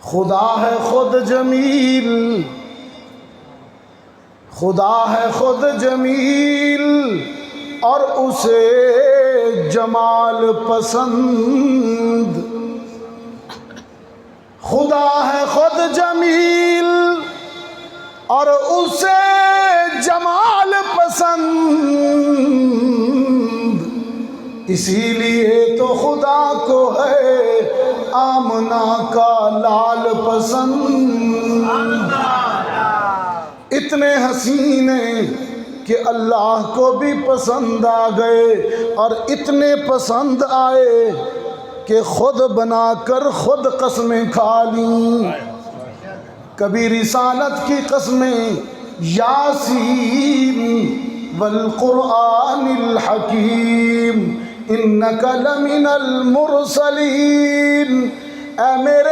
خدا ہے خود جمیل، خدا ہے خود جمیل اور اسے جمال پسند۔ خدا ہے خود جمیل اور اسے جمال پسند، اسی لیے تو خدا کو ہے آمنہ کا لال پسند۔ اتنے حسین ہیں کہ اللہ کو بھی پسند آ گئے، اور اتنے پسند آئے کہ خود بنا کر خود قسمیں کھا لیں۔ کبھی رسالت کی قسمیں، یاسین والقرآن الحکیم انک لمن المرسلین، اے میرے